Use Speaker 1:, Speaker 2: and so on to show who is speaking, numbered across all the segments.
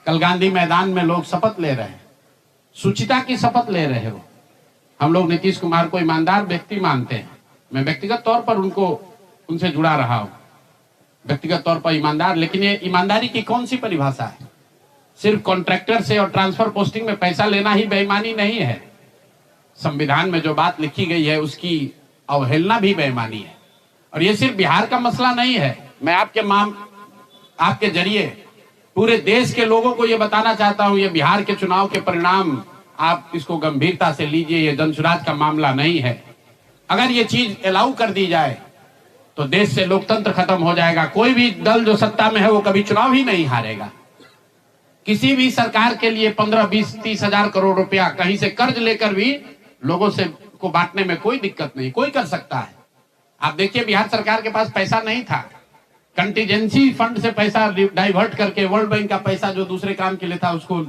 Speaker 1: कल गांधी मैदान में लोग शपथ ले रहे हैं, शुचिता की शपथ ले रहे हो। हम लोग नीतीश कुमार को ईमानदार व्यक्ति मानते हैं। मैं व्यक्तिगत तौर पर उनसे जुड़ा रहा हूं, व्यक्तिगत तौर पर ईमानदार। लेकिन ये ईमानदारी की कौन सी परिभाषा है? सिर्फ कॉन्ट्रैक्टर से और ट्रांसफर पोस्टिंग में पैसा लेना ही बेईमानी नहीं है। संविधान में जो बात लिखी गई है उसकी अवहेलना भी बेईमानी है। और ये सिर्फ बिहार का मसला नहीं है। मैं आपके जरिए पूरे देश के लोगों को ये बताना चाहता हूं, ये बिहार के चुनाव के परिणाम आप इसको गंभीरता से लीजिए। ये जनसुराज का मामला नहीं है। अगर ये चीज अलाउ कर दी जाए तो देश से लोकतंत्र खत्म हो जाएगा। कोई भी दल जो सत्ता में है वो कभी चुनाव ही नहीं हारेगा। किसी भी सरकार के लिए 15, 20, 30 हजार करोड़ रुपया कहीं से कर्ज लेकर भी लोगों से को बांटने में कोई दिक्कत नहीं, कोई कर सकता है। आप देखिए बिहार सरकार के पास पैसा नहीं था, कंटीजेंसी फंड से पैसा डाइवर्ट करके, वर्ल्ड बैंक का पैसा जो दूसरे काम के लिए था उसको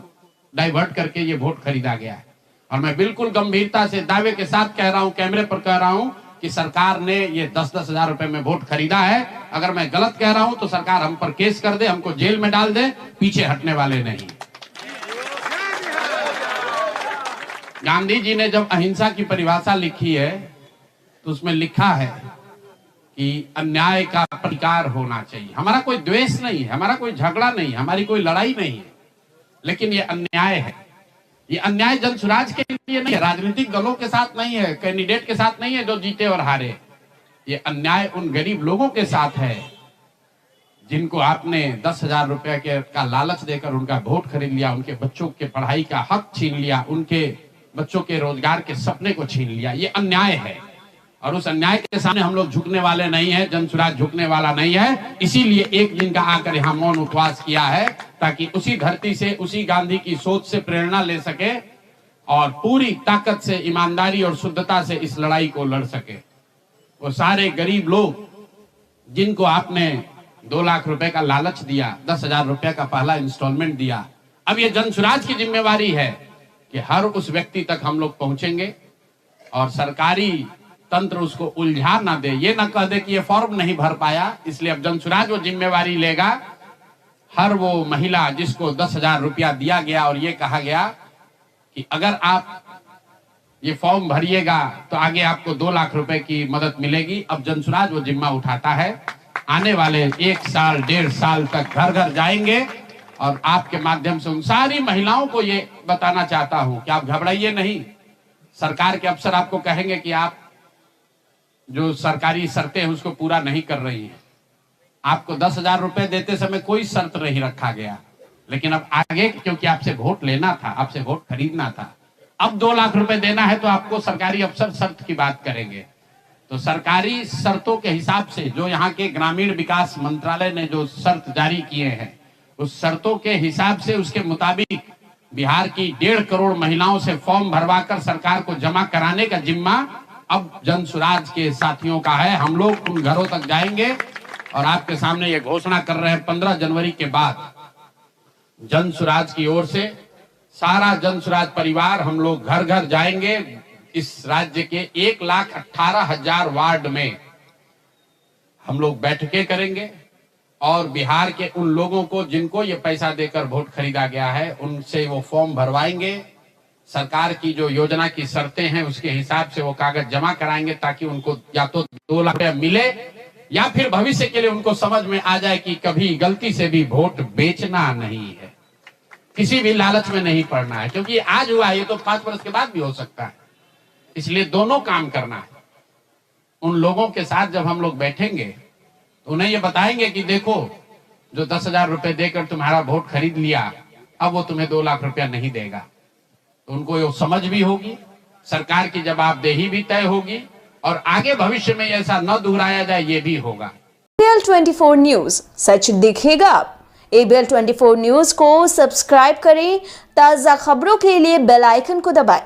Speaker 1: डाइवर्ट करके ये वोट खरीदा गया है। और मैं बिल्कुल गंभीरता से दावे के साथ कह रहा हूं, कैमरे पर कह रहा हूं कि सरकार ने ये 10-10 हजार रुपए में वोट खरीदा है। अगर मैं गलत कह रहा हूं तो सरकार हम पर केस कर दे, हमको जेल में डाल दे, पीछे हटने वाले नहीं। गांधी जी ने जब अहिंसा की परिभाषा लिखी है तो उसमें लिखा है कि अन्याय का प्रतिकार होना चाहिए। हमारा कोई द्वेष नहीं है, हमारा कोई झगड़ा नहीं है, हमारी कोई लड़ाई नहीं है, लेकिन ये अन्याय है। ये अन्याय जनसुराज के लिए नहीं है, राजनीतिक दलों के साथ नहीं है, कैंडिडेट के साथ नहीं है जो जीते और हारे। ये अन्याय उन गरीब लोगों के साथ है जिनको आपने 10 हजार रुपए का लालच देकर उनका वोट खरीद लिया, उनके बच्चों के पढ़ाई का हक छीन लिया, उनके बच्चों के रोजगार के सपने को छीन लिया। ये अन्याय है और उस अन्याय के सामने हम लोग झुकने वाले नहीं है, जनसुराज झुकने वाला नहीं है। इसीलिए एक दिन का आकर यहाँ मौन उपवास किया है ताकि उसी धरती से, उसी गांधी की सोच से प्रेरणा ले सके और पूरी ताकत से, ईमानदारी और शुद्धता से इस लड़ाई को लड़ सके। वो सारे गरीब लोग जिनको आपने 2 लाख रुपए का लालच दिया, 10 हजार रुपए का पहला इंस्टॉलमेंट दिया, अब ये जनसुराज की जिम्मेवारी है कि हर उस व्यक्ति तक हम लोग पहुंचेंगे और सरकारी तंत्र उसको उलझा ना दे, ये ना कह दे कि ये फॉर्म नहीं भर पाया। इसलिए अब जनसुराज वो जिम्मेवारी लेगा। हर वो महिला जिसको 10 हजार रुपया दिया गया और ये कहा गया कि अगर आप ये फॉर्म भरिएगा तो आगे आपको 2 लाख रुपए की मदद मिलेगी, अब जनसुराज वो जिम्मा उठाता है। आने वाले 1 साल 1.5 साल तक घर घर जाएंगे और आपके माध्यम से उन सारी महिलाओं को ये बताना चाहता हूं कि आप घबराइए नहीं। सरकार के अफसर आपको कहेंगे कि आप जो सरकारी शर्तें हैं उसको पूरा नहीं कर रही है। आपको 10 हजार रुपए देते समय कोई शर्त नहीं रखा गया, लेकिन अब आगे क्योंकि आपसे वोट लेना था, आपसे वोट खरीदना था, अब 2 लाख रुपए देना है तो आपको सरकारी अफसर शर्त की बात करेंगे। तो सरकारी शर्तों के हिसाब से जो यहाँ के ग्रामीण विकास मंत्रालय ने जो शर्त जारी किए हैं, उस शर्तों के हिसाब से, उसके मुताबिक बिहार की 1.5 करोड़ महिलाओं से फॉर्म भरवाकर सरकार को जमा कराने का जिम्मा अब जनसुराज के साथियों का है। हम लोग उन घरों तक जाएंगे और आपके सामने ये घोषणा कर रहे हैं 15 जनवरी के बाद जनसुराज की ओर से सारा जनसुराज परिवार हम लोग घर घर जाएंगे। इस राज्य के 1,18,000 वार्ड में हम लोग बैठकें करेंगे और बिहार के उन लोगों को जिनको ये पैसा देकर वोट खरीदा गया है उनसे वो फॉर्म भरवाएंगे। सरकार की जो योजना की शर्तें हैं उसके हिसाब से वो कागज जमा कराएंगे ताकि उनको या तो 2 लाख रुपया मिले या फिर भविष्य के लिए उनको समझ में आ जाए कि कभी गलती से भी वोट बेचना नहीं है, किसी भी लालच में नहीं पड़ना है। क्योंकि आज हुआ है, ये तो 5 वर्ष के बाद भी हो सकता है। इसलिए दोनों काम करना है। उन लोगों के साथ जब हम लोग बैठेंगे तो उन्हें ये बताएंगे कि देखो जो 10 हजार रुपए देकर तुम्हारा वोट खरीद लिया, अब वो तुम्हें 2 लाख रुपया नहीं देगा। तो उनको ये समझ भी होगी, सरकार की जवाबदेही भी तय होगी और आगे भविष्य में ऐसा न दोहराया जाए ये भी होगा।
Speaker 2: ABL 24 न्यूज, सच दिखेगा। ABL 24 न्यूज को सब्सक्राइब करें, ताजा खबरों के लिए बेल आइकन को दबाएं।